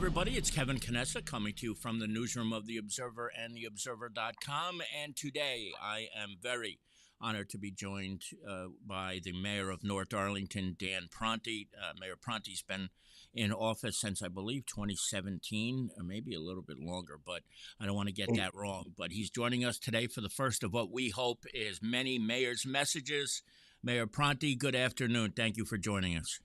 everybody. It's Kevin Canessa coming to you from the newsroom of The Observer and TheObserver.com. And today I am very honored to be joined by the mayor of North Arlington, Dan Pronti. Mayor Pronti's been in office since, I believe, 2017, or maybe a little bit longer, but I don't want to get that wrong. But he's joining us today for the first of what we hope is many mayor's messages. Mayor Pronti, good afternoon. Thank you for joining us.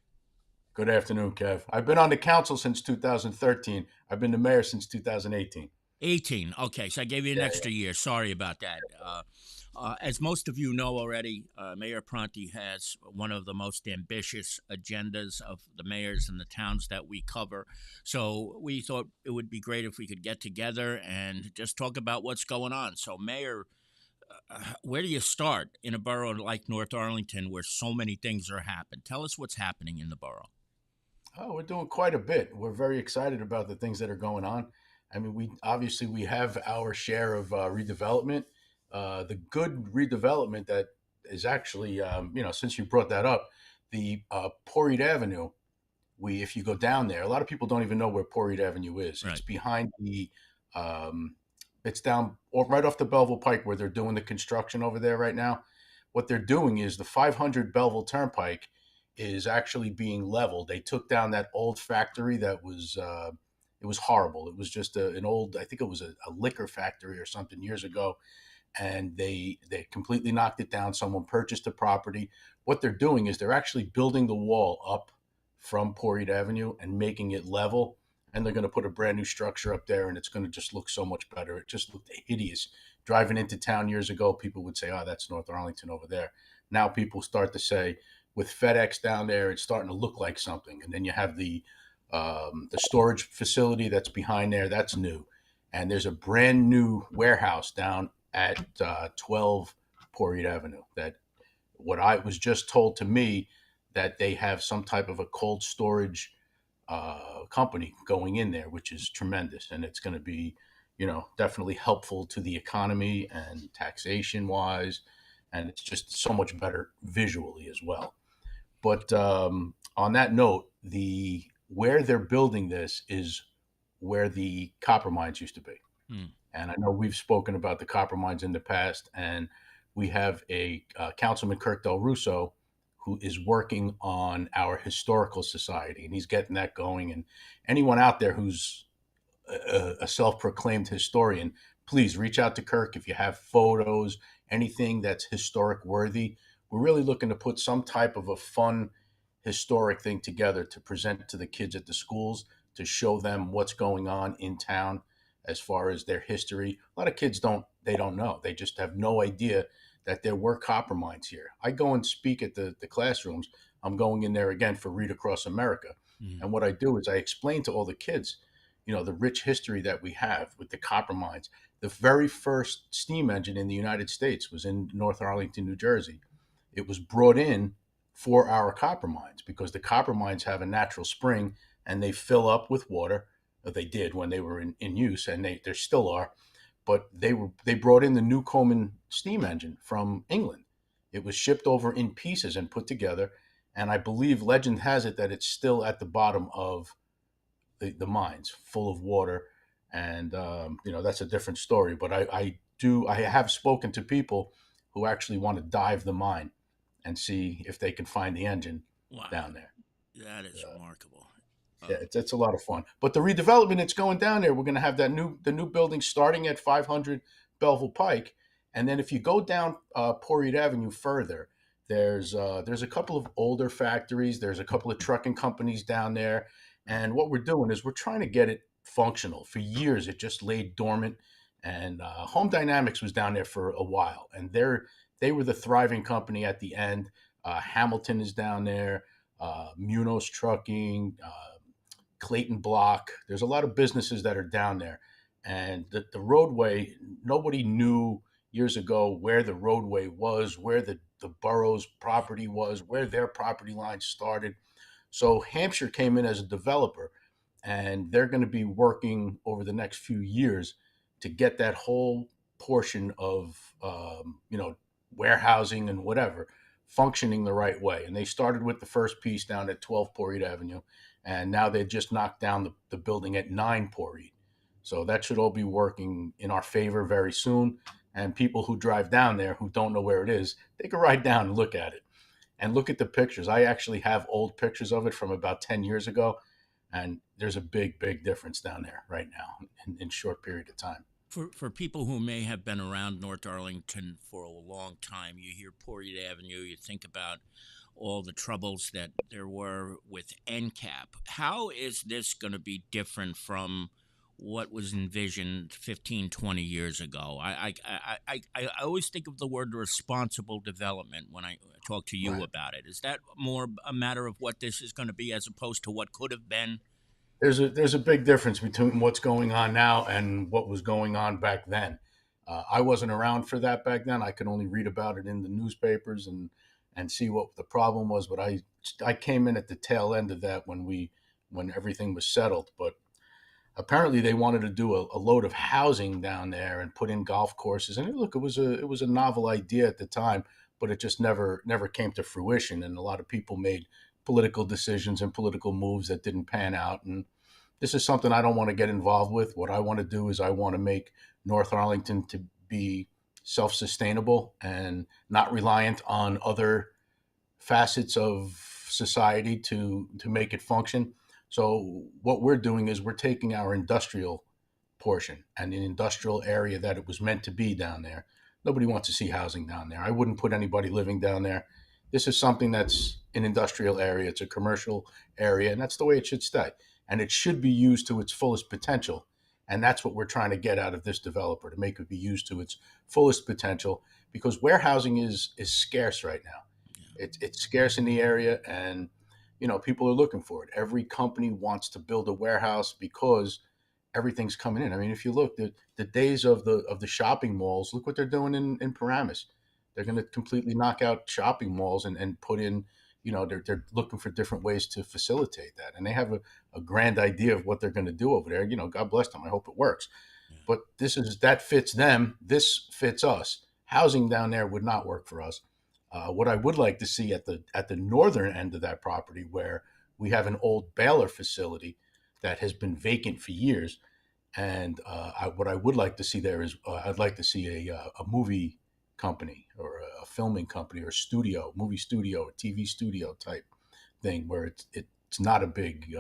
Good afternoon, Kev. I've been on the council since 2013. I've been the mayor since 2018. 18. Okay, so I gave you an Yeah, extra year. Sorry about that. As most of you know already, Mayor Pronti has one of the most ambitious agendas of the mayors in the towns that we cover. So we thought it would be great if we could get together and just talk about what's going on. So, Mayor, where do you start in a borough like North Arlington where so many things are happening? Tell us what's happening in the borough. Oh, we're doing quite a bit. We're very excited about the things that are going on. I mean, we have our share of redevelopment. The good redevelopment that is actually, since you brought that up, the Port Avenue. If you go down there, a lot of people don't even know where Port Avenue is. Right. It's behind um, it's down right off the Belleville Pike where they're doing the construction over there right now. What they're doing is the 500 Belleville Turnpike is actually being leveled. They took down that old factory that was it was horrible. It was just an old, I think it was a liquor factory or something years ago, and they completely knocked it down. Someone purchased the property. What they're doing is they're actually building the wall up from Port Avenue and making it level. And they're going to put a brand new structure up there, and it's going to just look so much better. It just looked hideous. Driving into town years ago, people would say, "Oh, that's North Arlington over there." Now people start to say, with FedEx down there, it's starting to look like something. And then you have the storage facility that's behind there. That's new, and there's a brand new warehouse down at 12 Port Avenue. That what I was just told to me that they have some type of a cold storage company going in there, which is tremendous, and it's going to be, definitely helpful to the economy and taxation wise, and it's just so much better visually as well. But on that note, the where they're building this is where the copper mines used to be. Hmm. And I know we've spoken about the copper mines in the past, and we have a Councilman Kirk Del Russo who is working on our historical society, and he's getting that going. And anyone out there who's a self-proclaimed historian, please reach out to Kirk if you have photos, anything that's historic worthy. We're really looking to put some type of a fun historic thing together to present to the kids at the schools to show them what's going on in town as far as their history. A lot of kids don't know. They just have no idea that there were copper mines here. I go and speak at the classrooms. I'm going in there again for Read Across America. Hmm. And what I do is I explain to all the kids, the rich history that we have with the copper mines. The very first steam engine in the United States was in North Arlington, New Jersey. It was brought in for our copper mines because the copper mines have a natural spring and they fill up with water. They did when they were in use, and they still are. But they brought in the Newcomen steam engine from England. It was shipped over in pieces and put together, and I believe legend has it that it's still at the bottom of the mines, full of water, and that's a different story. But I have spoken to people who actually want to dive the mine and see if they can find the engine Wow, down there. that is remarkable. Yeah, Uh, it's a lot of fun. But the redevelopment that's going down there, we're going to have the new building starting at 500 Belleville Pike, and then if you go down Port Avenue further, there's a couple of older factories. There's a couple of trucking companies down there, and what we're doing is we're trying to get it functional. For years, it just laid dormant, and Home Dynamics was down there for a while, and they were the thriving company at the end. Hamilton is down there, Munoz Trucking. Clayton Block. There's a lot of businesses that are down there. And the roadway, nobody knew years ago where the roadway was, where the borough's property was, where their property line started. So Hampshire came in as a developer, and they're going to be working over the next few years to get that whole portion of, warehousing and whatever functioning the right way. And they started with the first piece down at 12 Port Avenue, and now they just knocked down the building at 9 Port. So that should all be working in our favor very soon. And people who drive down there who don't know where it is, they can ride down and look at it and look at the pictures. I actually have old pictures of it from about 10 years ago, and there's a big, big difference down there right now in a short period of time. For people who may have been around North Arlington for a long time, you hear Port Avenue, you think about all the troubles that there were with NCAP. How is this going to be different from what was envisioned 15, 20 years ago? I always think of the word responsible development when I talk to you Right. about it. Is that more a matter of what this is going to be as opposed to what could have been? There's a big difference between what's going on now and what was going on back then. I wasn't around for that back then. I could only read about it in the newspapers and see what the problem was. But I came in at the tail end of that when everything was settled. But apparently they wanted to do a load of housing down there and put in golf courses. And look, it was a novel idea at the time, but it just never came to fruition. And a lot of people made political decisions and political moves that didn't pan out. And this is something I don't want to get involved with. What I want to do is I want to make North Arlington to be self-sustainable and not reliant on other facets of society to make it function. So what we're doing is we're taking our industrial portion and an industrial area that it was meant to be down there. Nobody wants to see housing down there. I wouldn't put anybody living down there. This is something that's an industrial area. It's a commercial area, and that's the way it should stay. And it should be used to its fullest potential. And that's what we're trying to get out of this developer, to make it be used to its fullest potential, because warehousing is scarce right now. It's scarce in the area, and people are looking for it. Every company wants to build a warehouse because everything's coming in. I mean, if you look, the days of the shopping malls, look what they're doing in Paramus. They're going to completely knock out shopping malls and put in, they're looking for different ways to facilitate that. And they have a grand idea of what they're going to do over there. God bless them. I hope it works. Yeah. But that fits them. This fits us. Housing down there would not work for us. What I would like to see at the northern end of that property, where we have an old Baylor facility that has been vacant for years, and what I would like to see there is I'd like to see a movie company or a filming company or studio, movie studio, or TV studio type thing, where it's not a big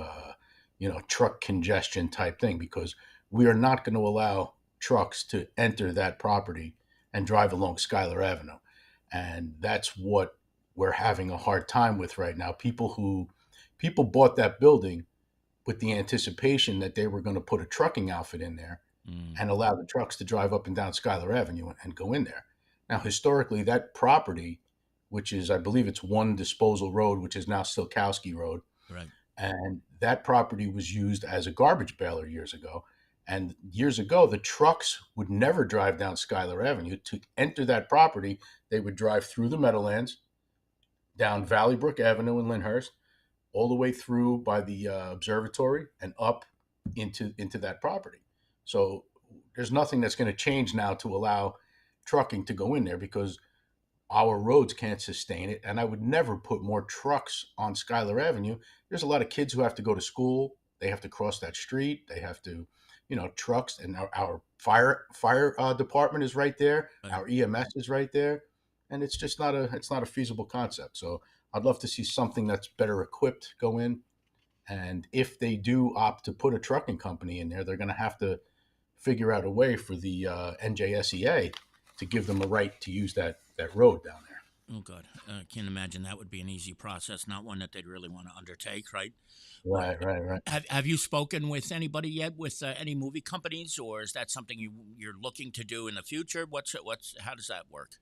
truck congestion type thing, because we are not going to allow trucks to enter that property and drive along Schuyler Avenue. And that's what we're having a hard time with right now. People bought that building with the anticipation that they were going to put a trucking outfit in there Mm, and allow the trucks to drive up and down Schuyler Avenue and go in there. Now, historically, that property, which is, I believe it's one disposal road, which is now Silkowski Road, right. and that property was used as a garbage baler years ago. And years ago, the trucks would never drive down Schuyler Avenue. To enter that property, they would drive through the Meadowlands, down Valley Brook Avenue in Lyndhurst, all the way through by the observatory and up into that property. So there's nothing that's going to change now to allow trucking to go in there, because our roads can't sustain it. And I would never put more trucks on Schuyler Avenue. There's a lot of kids who have to go to school. They have to cross that street. They have to, trucks, and our fire department is right there. Right. Our EMS is right there, and it's not a feasible concept. So I'd love to see something that's better equipped go in. And if they do opt to put a trucking company in there, they're going to have to figure out a way for the NJSEA to give them a right to use that road down there. Oh, God. I can't imagine that would be an easy process, not one that they'd really want to undertake, right? But Right, right, right. have you spoken with anybody yet, with any movie companies, or is that something you're looking to do in the future? How does that work?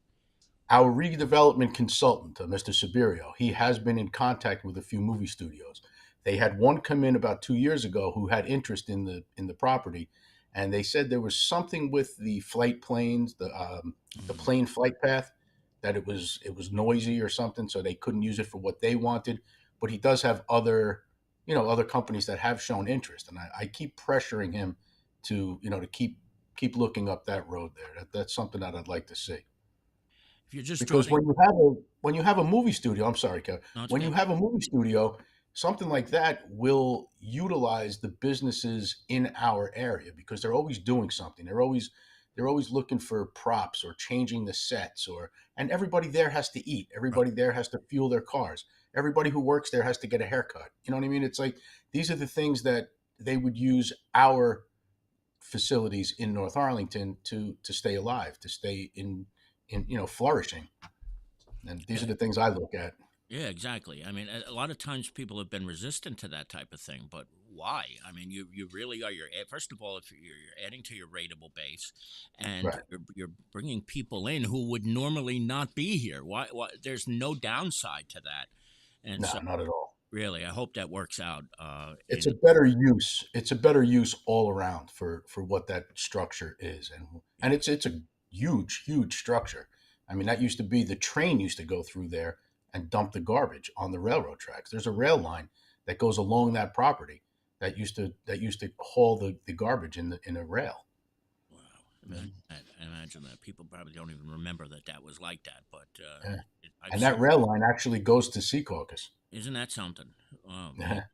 Our redevelopment consultant, Mr. Sibirio, he has been in contact with a few movie studios. They had one come in about 2 years ago who had interest in the property, and they said there was something with the flight planes, the Mm, plane flight path, that it was noisy or something, so they couldn't use it for what they wanted. But he does have other companies that have shown interest, and I keep pressuring him to keep looking up that road there. That's something that I'd like to see. If you're just Because joining, when you have a movie studio, I'm sorry, Kev. no, it's When okay. you have a movie studio, something like that will utilize the businesses in our area because they're always doing something. They're always looking for props or changing the sets, or and everybody there has to eat. Right. Everybody there has to fuel their cars. Everybody who works there has to get a haircut. You know what I mean? It's like these are the things that they would use our facilities in North Arlington to stay alive, to stay in flourishing. And these are Yeah. the things I look at. Yeah, exactly. I mean, a lot of times people have been resistant to that type of thing, but why? I mean, you really are. First of all, if you're adding to your rateable base, and Right. you're bringing people in who would normally not be here. Why? There's no downside to that, and No, so not at all. really, I hope that works out. It's In a better use. It's a better use all around for what that structure is, and it's a huge structure. I mean, that used to be the train used to go through there and dump the garbage on the railroad tracks. There's a rail line that goes along that property that used to haul the garbage in a rail. Wow, imagine that. People probably don't even remember that that was like that, but Yeah. I've And that certainly. rail line actually goes to Secaucus. Isn't that something? Oh man.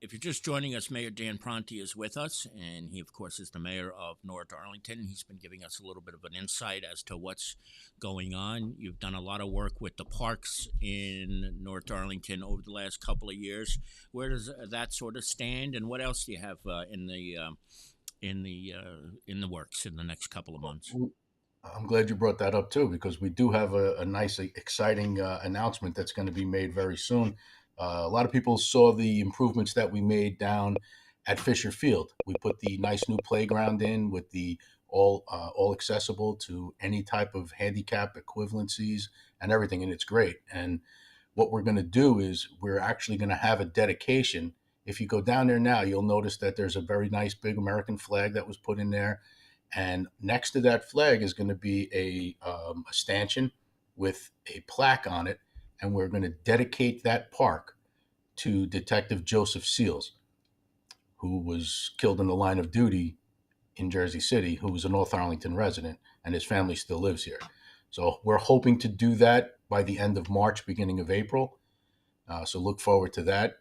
If you're just joining us, Mayor Dan Pronti is with us, and he, of course, is the mayor of North Arlington. He's been giving us a little bit of an insight as to what's going on. You've done a lot of work with the parks in North Arlington over the last couple of years. Where does that sort of stand, and what else do you have in the works in the next couple of months? I'm glad you brought that up too, because we do have a nice, exciting announcement that's going to be made very soon. A lot of people saw the improvements that we made down at Fisher Field. We put the nice new playground in with the all accessible to any type of handicap equivalencies and everything, and it's great. And what we're going to do is we're actually going to have a dedication. If you go down there now, you'll notice that there's a very nice big American flag that was put in there, and next to that flag is going to be a stanchion with a plaque on it. And we're going to dedicate that park to Detective Joseph Seals, who was killed in the line of duty in Jersey City, who was a North Arlington resident, and his family still lives here. So we're hoping to do that by the end of March, beginning of April. So look forward to that.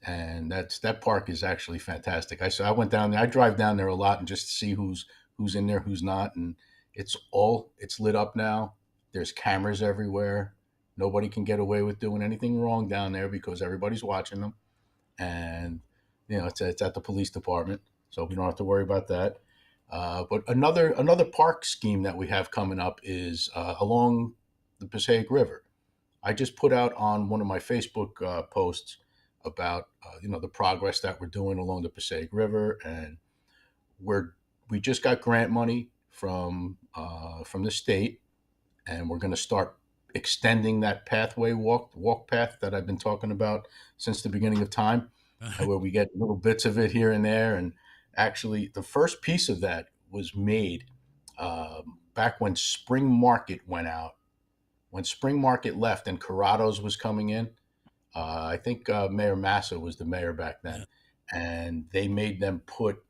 And that park is actually fantastic. I went down there. I drive down there a lot and just to see who's in there, who's not, and it's lit up now. There's cameras everywhere. Nobody can get away with doing anything wrong down there because everybody's watching them, and it's at the police department, so we don't have to worry about that. But another park scheme that we have coming up is along the Passaic River. I just put out on one of my Facebook posts about the progress that we're doing along the Passaic River, and we're we just got grant money from the state, and we're going to start extending that pathway walk path that I've been talking about since the beginning of time, and where we get little bits of it here and there. And actually, the first piece of that was made back when Spring Market went out. When Spring Market left and Corrado's was coming in, I think Mayor Massa was the mayor back then, and they made them put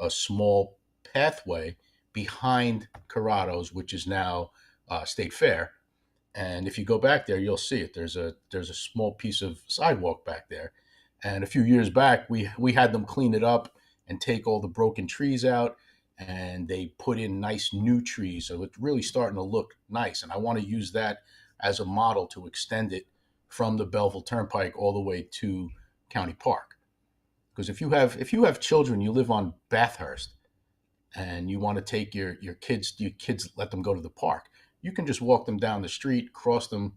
a small pathway behind Corrado's, which is now State Fair. And if you go back there, you'll see it. There's a small piece of sidewalk back there. And a few years back, we had them clean it up and take all the broken trees out, and they put in nice new trees. So it's really starting to look nice. And I want to use that as a model to extend it from the Belleville Turnpike all the way to County Park. Because if you have children, you live on Bathurst, and you want to take your kids let them go to the park, you can just walk them down the street, cross them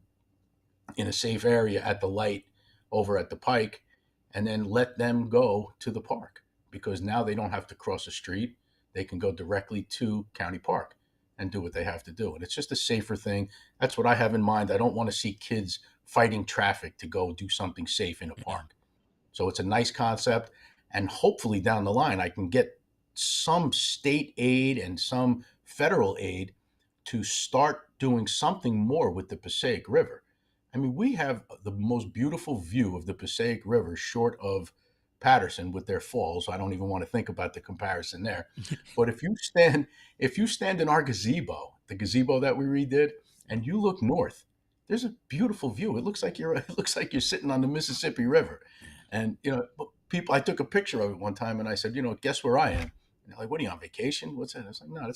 in a safe area at the light over at the pike, and then let them go to the park, because now they don't have to cross the street. They can go directly to County Park and do what they have to do. And it's just a safer thing. That's what I have in mind. I don't want to see kids fighting traffic to go do something safe in a Yeah. park. So it's a nice concept. And hopefully down the line, I can get some state aid and some federal aid to start doing something more with the Passaic River. I mean, we have the most beautiful view of the Passaic River short of Patterson with their falls. I don't even want to think about the comparison there. But if you stand in our gazebo, the gazebo that we redid, and you look north, there's a beautiful view. It looks like you're it looks like you're sitting on the Mississippi River. And people, I took a picture of it one time and I said, guess where I am? And they're like, what are you on vacation? What's that? I was like, no,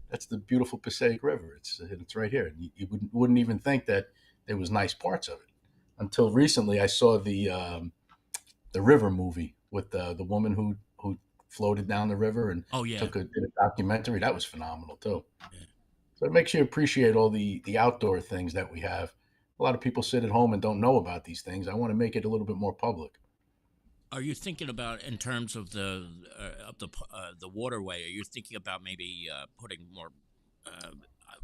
that's the beautiful Passaic River. It's right here. And you wouldn't even think that there was nice parts of it until recently. I saw the River movie with the woman who floated down the river and Oh yeah. did a documentary. That was phenomenal too. Yeah. So it makes you appreciate all the outdoor things that we have. A lot of people sit at home and don't know about these things. I want to make it a little bit more public. Are you thinking about in terms of the waterway? Are you thinking about maybe putting more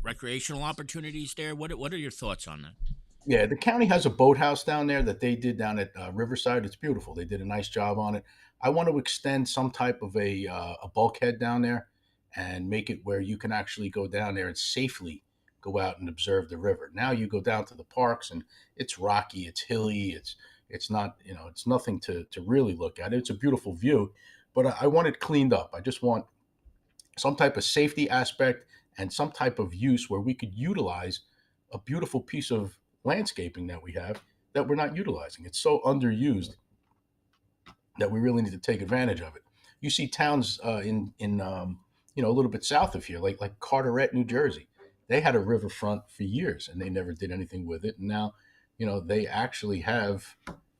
recreational opportunities there? What are your thoughts on that? Yeah, the county has a boathouse down there that they did down at Riverside. It's beautiful. They did a nice job on it. I want to extend some type of a bulkhead down there and make it where you can actually go down there and safely go out and observe the river. Now you go down to the parks and it's rocky, it's hilly, it's not, it's nothing to really look at. It's a beautiful view, but I want it cleaned up. I just want some type of safety aspect and some type of use where we could utilize a beautiful piece of landscaping that we have that we're not utilizing. It's so underused that we really need to take advantage of it. You see towns in a little bit south of here, like Carteret, New Jersey. They had a riverfront for years and they never did anything with it. And now, they actually have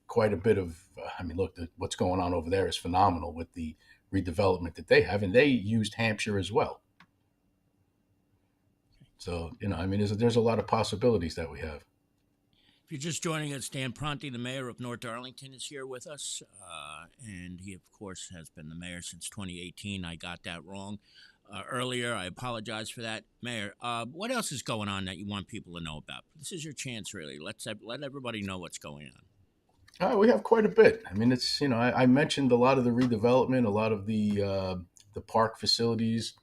quite a bit of. I mean, look, what's going on over there is phenomenal with the redevelopment that they have, and they used Hampshire as well. So, I mean, there's a lot of possibilities that we have. If you're just joining us, Dan Pronti, the mayor of North Arlington, is here with us. And he, of course, has been the mayor since 2018. I got that wrong earlier. I apologize for that. Mayor, what else is going on that you want people to know about? This is your chance, really. Let everybody know what's going on. We have quite a bit. I mean, it's I mentioned a lot of the redevelopment, a lot of the park facilities.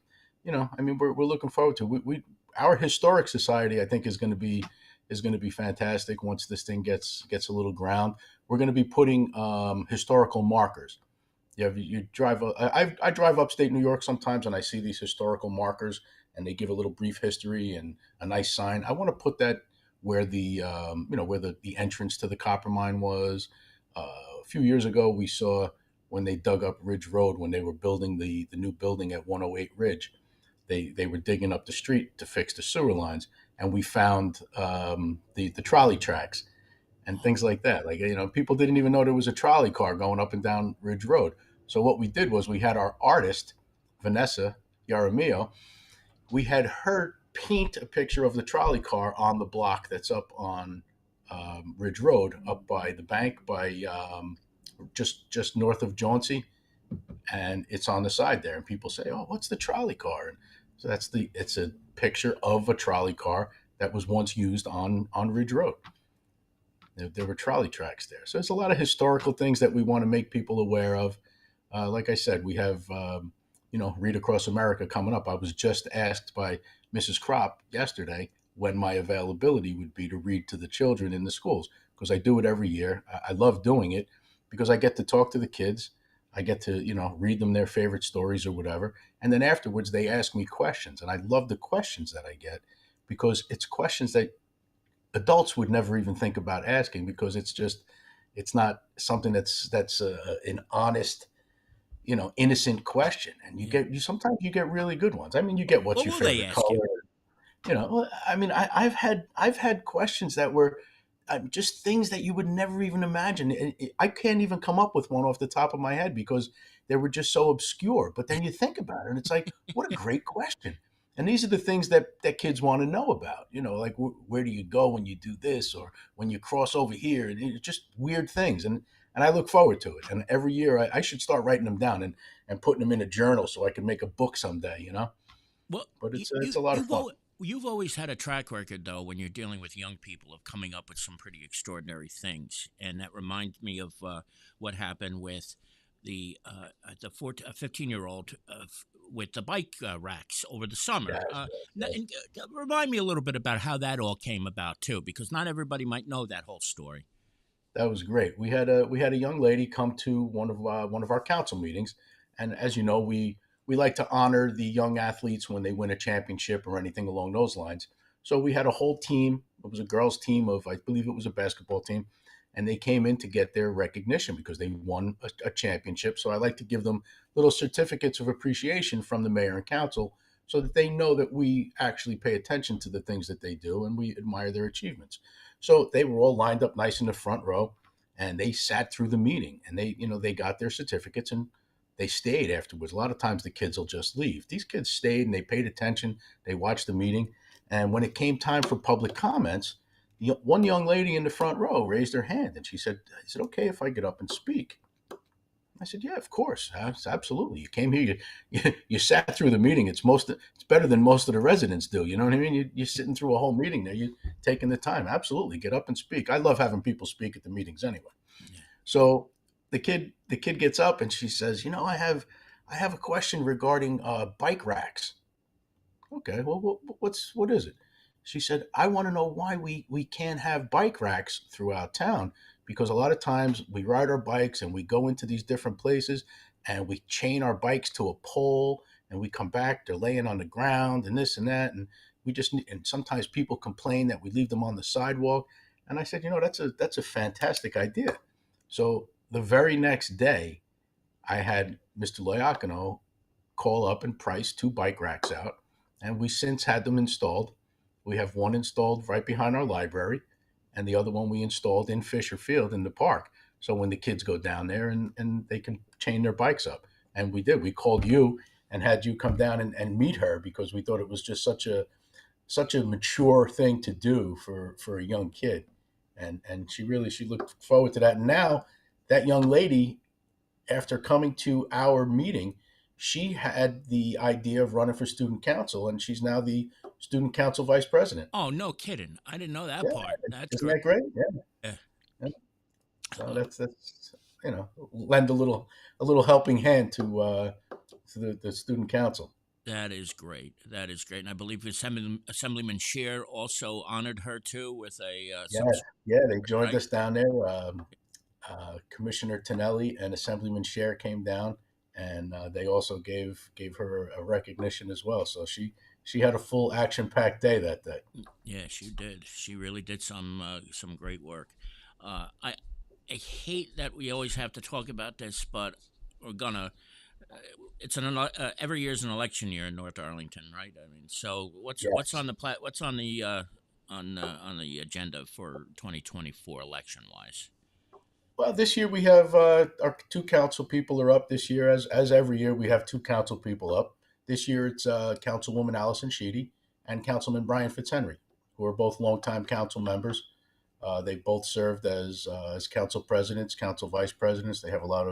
I mean, we're looking forward to our historic society. I think is going to be fantastic once this thing gets a little ground. We're going to be putting historical markers. You drive. I drive upstate New York sometimes, and I see these historical markers, and they give a little brief history and a nice sign. I want to put that where the entrance to the copper mine was. A few years ago, we saw when they dug up Ridge Road when they were building the new building at 108 Ridge. They were digging up the street to fix the sewer lines, and we found the trolley tracks and things like that. Like, people didn't even know there was a trolley car going up and down Ridge Road. So what we did was we had our artist, Vanessa Yaramillo, we had her paint a picture of the trolley car on the block that's up on Ridge Road, up by the bank, by just north of Jauncey, and it's on the side there. And people say, "Oh, what's the trolley car?" And so it's a picture of a trolley car that was once used on Ridge Road. There were trolley tracks there. So there's a lot of historical things that we want to make people aware of. Like I said, we have, Read Across America coming up. I was just asked by Mrs. Kropp yesterday when my availability would be to read to the children in the schools, because I do it every year. I love doing it because I get to talk to the kids. I get to, read them their favorite stories or whatever. And then afterwards, they ask me questions. And I love the questions that I get because it's questions that adults would never even think about asking, because it's not something that's an honest, innocent question. And Yeah. you sometimes you get really good ones. I mean, you get what's What your will they favorite ask color. you? I mean, I've had questions that were just things that you would never even imagine. I can't even come up with one off the top of my head because they were just so obscure. But then you think about it, and it's like, what a great question. And these are the things that kids want to know about. Like where do you go when you do this, or when you cross over here? And it's just weird things. And I look forward to it. And every year I should start writing them down and putting them in a journal so I can make a book someday. Well, But it's a lot of fun. you've always had a track record, though, when you're dealing with young people, of coming up with some pretty extraordinary things, and that reminds me of what happened with the 15-year-old with the bike racks over the summer. Yes, yes. Remind me a little bit about how that all came about too, because not everybody might know that whole story. That was great. We had a young lady come to one of our council meetings, and as you know, we like to honor the young athletes when they win a championship or anything along those lines. So we had a whole team. It was a girls' team of, I believe it was a basketball team, and they came in to get their recognition because they won a championship. So I like to give them little certificates of appreciation from the mayor and council so that they know that we actually pay attention to the things that they do and we admire their achievements. So they were all lined up nice in the front row, and they sat through the meeting, and they got their certificates, and they stayed afterwards. A lot of times the kids will just leave. These kids stayed and they paid attention. They watched the meeting. And when it came time for public comments, one young lady in the front row raised her hand and she said, "Is it okay if I get up and speak?" I said, "Yeah, of course, absolutely. You came here, you sat through the meeting. It's better than most of the residents do. You know what I mean? You're sitting through a whole meeting there. You're taking the time. Absolutely, get up and speak. I love having people speak at the meetings anyway." Yeah. So the kid gets up and she says, "I have a question regarding bike racks." Okay, well, what is it? She said, "I want to know why we can't have bike racks throughout town, because a lot of times we ride our bikes and we go into these different places and we chain our bikes to a pole and we come back, they're laying on the ground and this and that, and and sometimes people complain that we leave them on the sidewalk." And I said, that's a fantastic idea. So the very next day, I had Mr. Loiacono call up and price two bike racks out, and we since had them installed. We have one installed right behind our library, and the other one we installed in Fisher Field in the park. So when the kids go down there and they can chain their bikes up. And we did. We called you and had you come down and meet her because we thought it was just such a mature thing to do for a young kid. And she looked forward to that. And now that young lady, after coming to our meeting, she had the idea of running for student council, and she's now the student council vice president. Oh, no kidding. I didn't know that Yeah, part. That's isn't great. that great? Yeah. Yeah. Yeah. So Well, that's lend a little helping hand to the student council. that is great. That is great. And I believe Assemblyman Scheer also honored her too with a Yeah, some yeah, they joined right. us down there. Commissioner Tonelli and Assemblyman Scher came down, and they also gave her a recognition as well. So she had a full action packed day that day. Yeah, she did. She really did some great work. I hate that we always have to talk about this, but we're gonna. Uh, every year is an election year in North Arlington, right? I mean, so what's Yes. on the on the agenda for 2024 election wise? Well, this year we have our two council people are up this year. As every year, we have two council people up. This year it's Councilwoman Allison Sheedy and Councilman Brian Fitzhenry, who are both longtime council members. They both served as council presidents, council vice presidents. They have a lot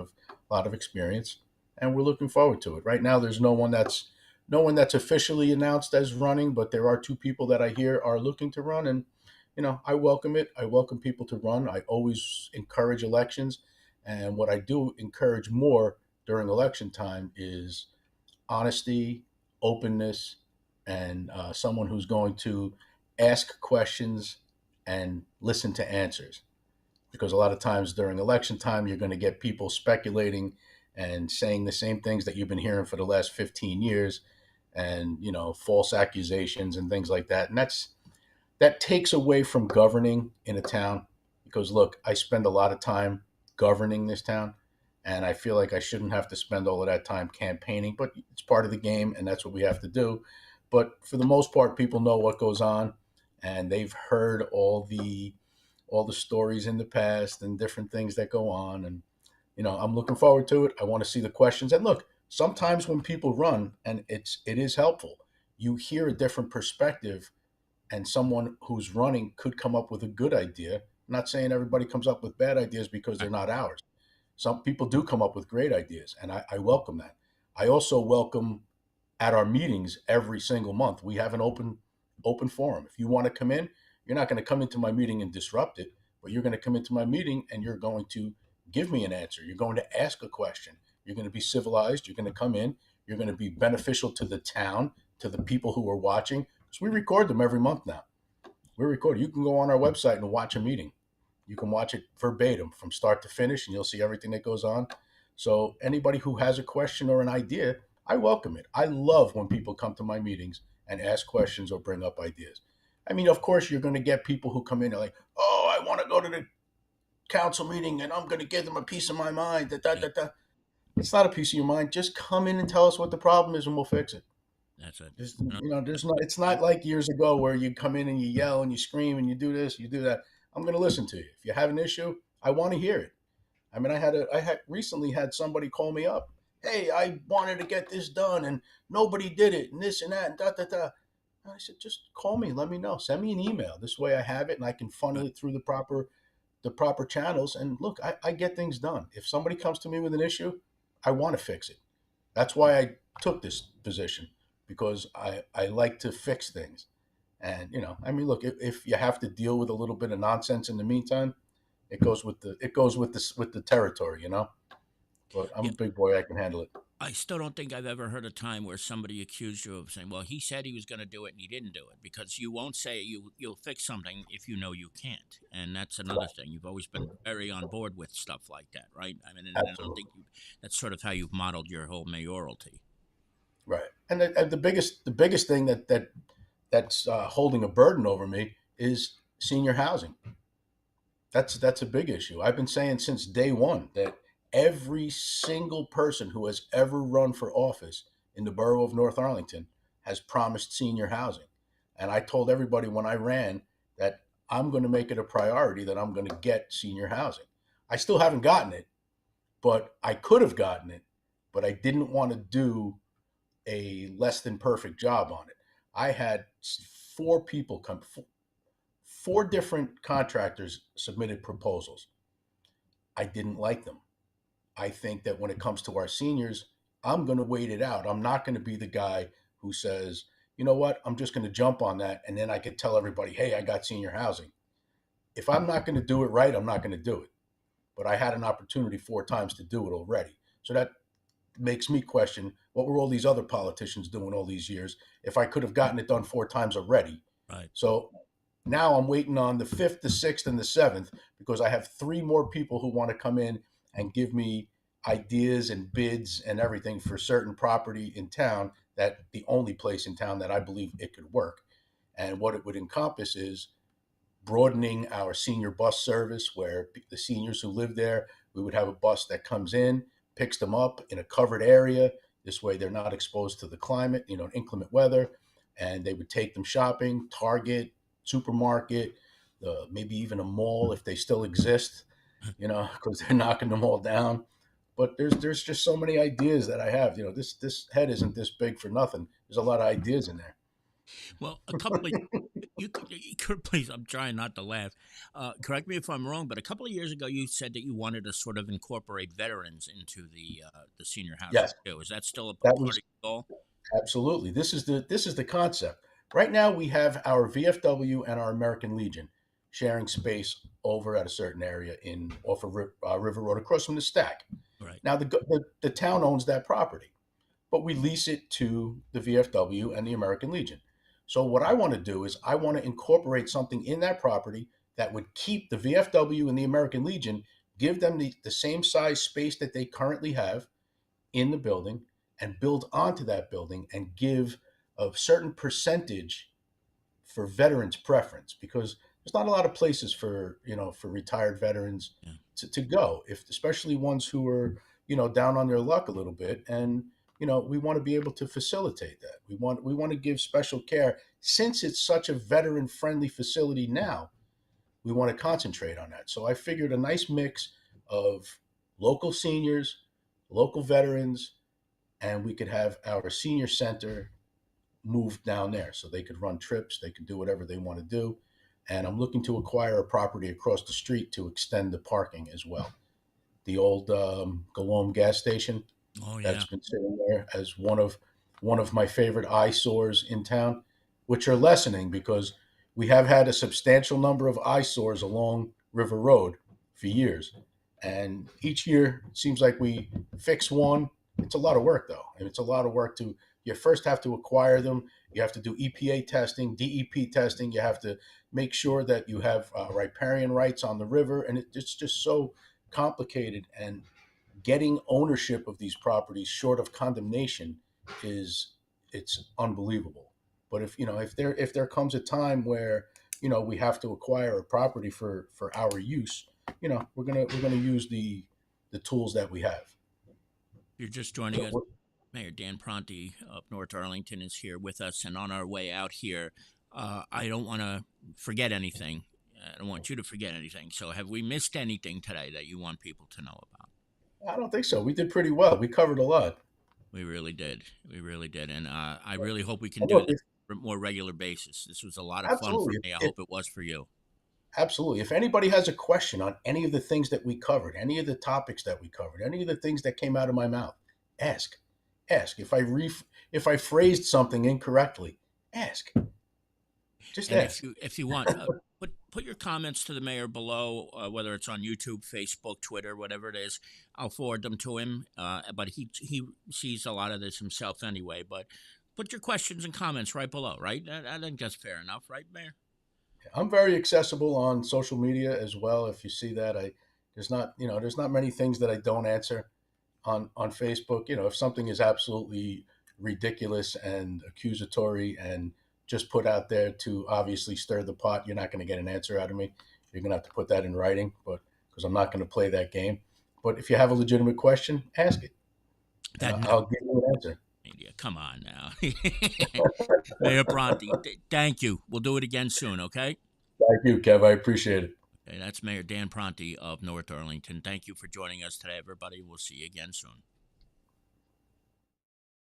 of experience, and we're looking forward to it. Right now, there's no one that's officially announced as running, but there are two people that I hear are looking to run, and I welcome it. I welcome people to run. I always encourage elections, and what I do encourage more during election time is honesty, openness, and someone who's going to ask questions and listen to answers. Because a lot of times during election time, you're going to get people speculating and saying the same things that you've been hearing for the last 15 years, and false accusations and things like that. And that takes away from governing in a town, because look, I spend a lot of time governing this town, and I feel like I shouldn't have to spend all of that time campaigning, but it's part of the game and that's what we have to do. But for the most part, people know what goes on, and they've heard all the stories in the past and different things that go on. And I'm looking forward to it. I want to see the questions. And look, sometimes when people run, and it is helpful, you hear a different perspective, and someone who's running could come up with a good idea. I'm not saying everybody comes up with bad ideas because they're not ours. Some people do come up with great ideas, and I welcome that. I also welcome, at our meetings every single month, we have an open forum. If you want to come in, you're not going to come into my meeting and disrupt it, but you're going to come into my meeting and you're going to give me an answer. You're going to ask a question. You're going to be civilized. You're going to come in. You're going to be beneficial to the town, to the people who are watching. So we record them every month now. We record. You can go on our website and watch a meeting. You can watch it verbatim from start to finish, and you'll see everything that goes on. So anybody who has a question or an idea, I welcome it. I love when people come to my meetings and ask questions or bring up ideas. I mean, of course, you're going to get people who come in and like, oh, I want to go to the council meeting and I'm going to give them a piece of my mind. Da, da, Yeah, da, da. It's not a piece of your mind. Just come in and tell us what the problem is and we'll fix it. that's it. There's, Uh, there's not. It's not like years ago where you come in and you yell and you scream and you do this, you do that. I'm going to listen to you. If you have an issue, I want to hear it. I mean, I had recently had somebody call me up. Hey, I wanted to get this done and nobody did it and this and that and da da da. And I said, just call me, let me know, send me an email. This way, I have it and I can funnel Right. it through the proper channels. And look, I get things done. If somebody comes to me with an issue, I want to fix it. That's why I took this position because I like to fix things. And I mean, look, if you have to deal with a little bit of nonsense in the meantime, it goes with the territory, But I'm Yeah. a big boy; I can handle it. I still don't think I've ever heard a time where somebody accused you of saying, "Well, he said he was going to do it and he didn't do it," because you won't say you'll fix something if you know you can't, and that's another thing. You've always been very on board with stuff like that, right? I mean, and I don't think Absolutely that's sort of how you've modeled your whole mayoralty. right. And the biggest thing that's holding a burden over me is senior housing. That's a big issue. I've been saying since day one that every single person who has ever run for office in the borough of North Arlington has promised senior housing. And I told everybody when I ran that I'm going to make it a priority that I'm going to get senior housing. I still haven't gotten it, but I could have gotten it, but I didn't want to do a less than perfect job on it. I had four people come, four different contractors submitted proposals. I didn't like them. I think that when it comes to our seniors, I'm going to wait it out. I'm not going to be the guy who says, you know what, I'm just going to jump on that. And then I could tell everybody, hey, I got senior housing. If I'm not going to do it right, I'm not going to do it. But I had an opportunity four times to do it already. So that makes me question what were all these other politicians doing all these years if I could have gotten it done four times already. Right. So now I'm waiting on the fifth, the sixth, and the seventh because I have three more people who want to come in and give me ideas and bids and everything for certain property in town that the only place in town that I believe it could work. And what it would encompass is broadening our senior bus service where the seniors who live there, we would have a bus that comes in, picks them up in a covered area. This way they're not exposed to the climate, inclement weather, and they would take them shopping, Target, supermarket, maybe even a mall if they still exist, because they're knocking them all down. But there's just so many ideas that I have. This head isn't this big for nothing. There's a lot of ideas in there. Well, a couple of you could please. I'm trying not to laugh. Correct me if I'm wrong, but a couple of years ago, you said that you wanted to sort of incorporate veterans into the senior housing Yes, too. Is that still a that part was of your goal? absolutely. This is the concept. Right now, we have our VFW and our American Legion sharing space over at a certain area in off of River Road, across from the Stack. Right. Now, the town owns that property, but we lease it to the VFW and the American Legion. So, what I want to do is I want to incorporate something in that property that would keep the VFW and the American Legion, give them the same size space that they currently have in the building and build onto that building and give a certain percentage for veterans preference because there's not a lot of places for retired veterans Yeah. to go, if especially ones who are down on their luck a little bit. And we want to be able to facilitate that. We want to give special care since it's such a veteran friendly facility now. We want to concentrate on that. So I figured a nice mix of local seniors, local veterans, and we could have our senior center moved down there so they could run trips, they could do whatever they want to do. And I'm looking to acquire a property across the street to extend the parking as well. The old Galome gas station Oh that's yeah. been sitting there as one of my favorite eyesores in town, which are lessening because we have had a substantial number of eyesores along River Road for years. And each year it seems like we fix one. It's a lot of work though. And it's a lot of work to you first have to acquire them. You have to do EPA testing, DEP testing. You have to make sure that you have riparian rights on the river. And it's just so complicated. And getting ownership of these properties short of condemnation is it's unbelievable. But if there comes a time where we have to acquire a property for our use, we're gonna use the tools that we have. You're just joining us. Mayor Dan Pronti of North Arlington is here with us, and on our way out here, I don't want to forget anything. I don't want you to forget anything. So, have we missed anything today that you want people to know about? I don't think so. We did pretty well. We covered a lot. We really did. We really did. And I really hope we can And do look, this on a more regular basis. This was a lot of fun for absolutely, me. I hope it was for you. absolutely. If anybody has a question on any of the things that we covered, any of the topics that we covered, any of the things that came out of my mouth, ask. Ask. If I phrased something incorrectly, ask. Just And ask. if you want, put your comments to the mayor below, whether it's on YouTube, Facebook, Twitter, whatever it is. I'll forward them to him. But he sees a lot of this himself anyway. But put your questions and comments right below. Right? I think that's fair enough, right, Mayor? I'm very accessible on social media as well. If you see that, there's not many things that I don't answer on Facebook. If something is absolutely ridiculous and accusatory and just put out there to obviously stir the pot, you're not going to get an answer out of me. You're going to have to put that in writing, but because I'm not going to play that game. But if you have a legitimate question, ask it, and That I'll give you an answer. media. Come on now, Mayor Pronti. Thank you. We'll do it again soon. Okay. Thank you, Kev. I appreciate it. Okay, that's Mayor Dan Pronti of North Arlington. Thank you for joining us today, everybody. We'll see you again soon.